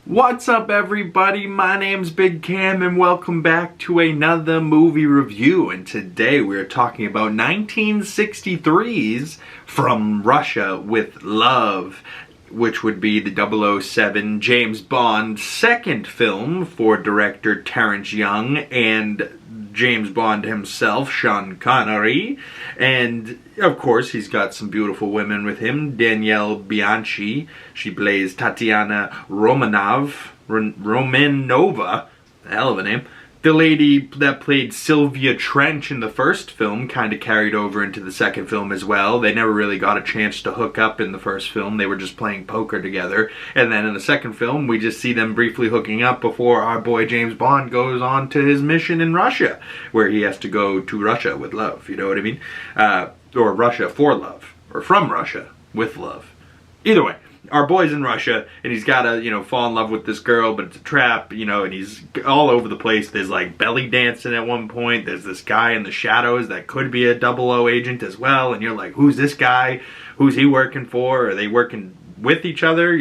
What's up, everybody? My name's Big Cam and welcome back to another movie review. And today we're talking about 1963's From Russia with Love, which would be the 007 James Bond second film for director Terrence Young and James Bond himself, Sean Connery. And of course he's got some beautiful women with him. Danielle Bianchi, she plays Tatiana Romanova, a hell of a name. The lady that played Sylvia Trench in the first film kind of carried over into the second film as well. They never really got a chance to hook up in the first film. They were just playing poker together. And then in the second film, we just see them briefly hooking up before our boy James Bond goes on to his mission in Russia, where he has to go to Russia with love, you know what I mean? Or Russia for love, or from Russia with love. Either way. Our boy's in Russia, and he's gotta, fall in love with this girl, but it's a trap, and he's all over the place. There's, like, belly dancing at one point. There's this guy in the shadows that could be a 00 agent as well, and you're like, who's this guy? Who's he working for? Are they working with each other?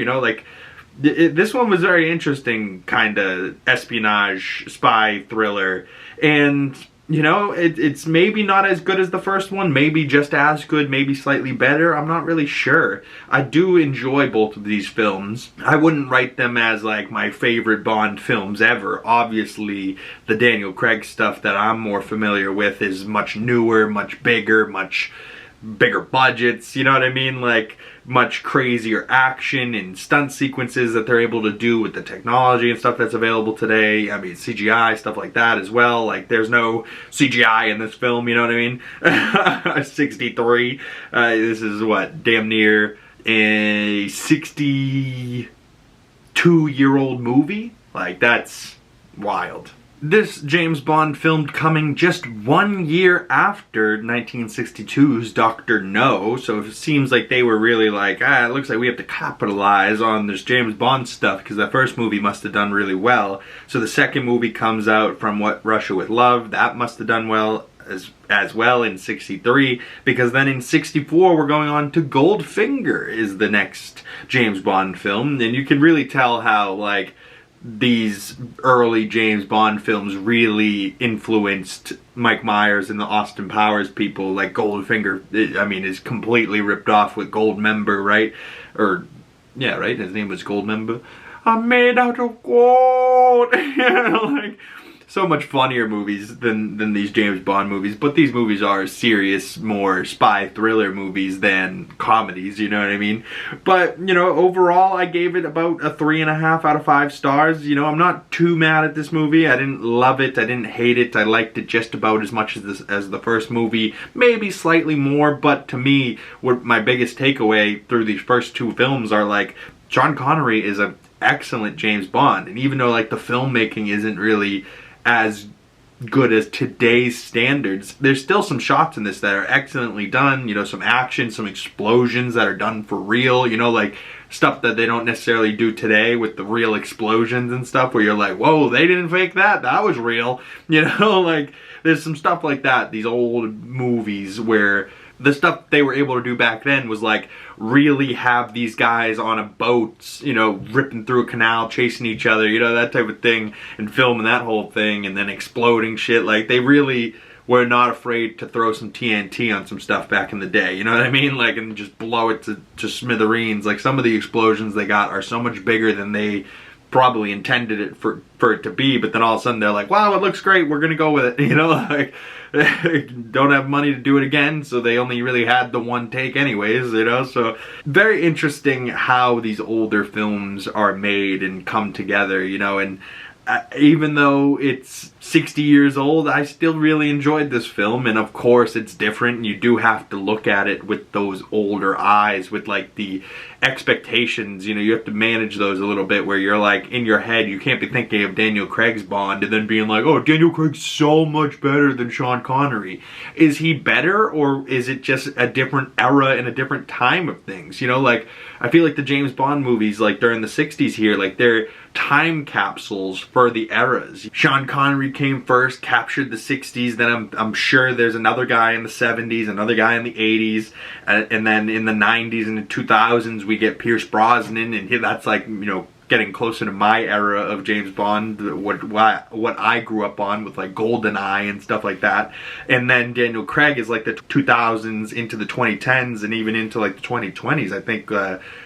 This one was very interesting, kind of espionage, spy thriller, and it's maybe not as good as the first one, maybe just as good, maybe slightly better. I'm not really sure. I do enjoy both of these films. I wouldn't write them as like my favorite Bond films ever. Obviously, the Daniel Craig stuff that I'm more familiar with is much newer, much bigger budgets, you know what I mean? Like, much crazier action and stunt sequences that they're able to do with the technology and stuff that's available today. I mean, CGI, stuff like that as well. Like, there's no CGI in this film, you know what I mean? 63. This is what, damn near a 62-year-old movie? Like, that's wild. This James Bond film coming just 1 year after 1962's Dr. No, so it seems like they were really like, it looks like we have to capitalize on this James Bond stuff because the first movie must have done really well. So the second movie comes out, From Russia with Love, that must have done well as well in 63, because then in 64 we're going on to Goldfinger is the next James Bond film, and you can really tell how, like, these early James Bond films really influenced Mike Myers and the Austin Powers people. Like, Goldfinger, is completely ripped off with Goldmember, right? Yeah, right? His name was Goldmember. I'm made out of gold! Like, so much funnier movies than these James Bond movies, but these movies are serious, more spy thriller movies than comedies, you know what I mean? But, overall I gave it about a 3.5 out of 5 stars. I'm not too mad at this movie. I didn't love it, I didn't hate it, I liked it just about as much as the first movie, maybe slightly more, but to me, what my biggest takeaway through these first two films are, like, Sean Connery is an excellent James Bond, and even though, like, the filmmaking isn't really as good as today's standards, there's still some shots in this that are excellently done, some action, some explosions that are done for real, like stuff that they don't necessarily do today with the real explosions and stuff where you're like, whoa, they didn't fake that was real, like there's some stuff like that, these old movies where the stuff they were able to do back then was like really have these guys on a boat, ripping through a canal, chasing each other, that type of thing, and filming that whole thing, and then exploding shit. Like, they really were not afraid to throw some TNT on some stuff back in the day, you know what I mean? Like, and just blow it to smithereens. Like, some of the explosions they got are so much bigger than they probably intended it for it to be, but then all of a sudden they're like, wow, it looks great, we're gonna go with it, like, don't have money to do it again, so they only really had the one take anyways, so very interesting how these older films are made and come together, and even though it's 60 years old, I still really enjoyed this film, and of course it's different, and you do have to look at it with those older eyes, with like the expectations, you have to manage those a little bit, where you're like, in your head, you can't be thinking of Daniel Craig's Bond and then being like, oh, Daniel Craig's so much better than Sean Connery. Is he better, or is it just a different era and a different time of things? Like, I feel like the James Bond movies, like during the 60s here, like they're time capsules for the eras. Sean Connery came first, captured the 60s, then I'm sure there's another guy in the 70s, another guy in the 80s, and then in the 90s and the 2000s we get Pierce Brosnan, and that's like, getting closer to my era of James Bond, what I grew up on with like GoldenEye and stuff like that. And then Daniel Craig is like the 2000s into the 2010s and even into like the 2020s. I think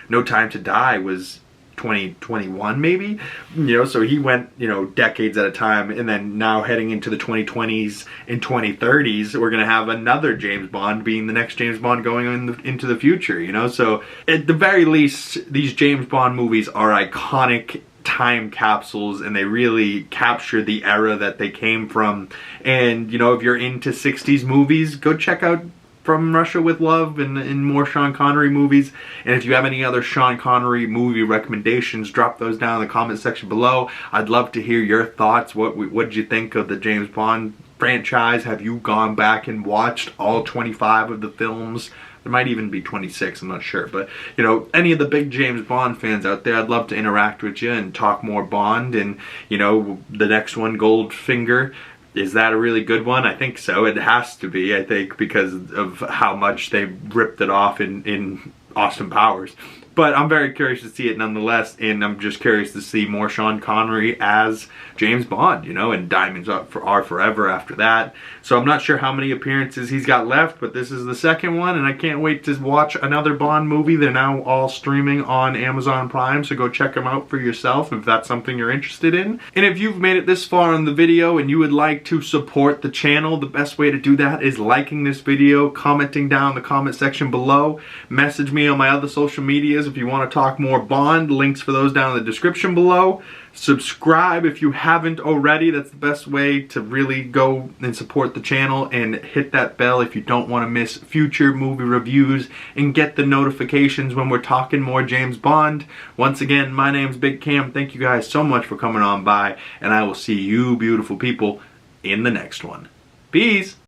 No Time to Die was 2021 maybe, you know, so he went, you know, decades at a time. And then now heading into the 2020s and 2030s, we're gonna have another James Bond being the next James Bond going into the future, you know. So at the very least, these James Bond movies are iconic time capsules, and they really capture the era that they came from. And you know, if you're into 60s movies, go check out From Russia with Love and more Sean Connery movies. And if you have any other Sean Connery movie recommendations, drop those down in the comment section below. I'd love to hear your thoughts. What did you think of the James Bond franchise? Have you gone back and watched all 25 of the films? There might even be 26, I'm not sure. But, you know, any of the big James Bond fans out there, I'd love to interact with you and talk more Bond. And, you know, the next one, Goldfinger, is that a really good one? I think so. It has to be, I think, because of how much they ripped it off in Austin Powers. But I'm very curious to see it nonetheless, and I'm just curious to see more Sean Connery as James Bond, you know, and Diamonds Are Forever after that. So I'm not sure how many appearances he's got left, but this is the second one, and I can't wait to watch another Bond movie. They're now all streaming on Amazon Prime, so go check them out for yourself if that's something you're interested in. And if you've made it this far in the video and you would like to support the channel, the best way to do that is liking this video, commenting down in the comment section below, message me on my other social medias if you want to talk more Bond. Links for those down in the description below. Subscribe if you haven't already. That's the best way to really go and support the channel, and hit that bell if you don't want to miss future movie reviews and get the notifications when we're talking more James Bond. Once again, my name's Big Cam. Thank you guys so much for coming on by, and I will see you beautiful people in the next one. Peace!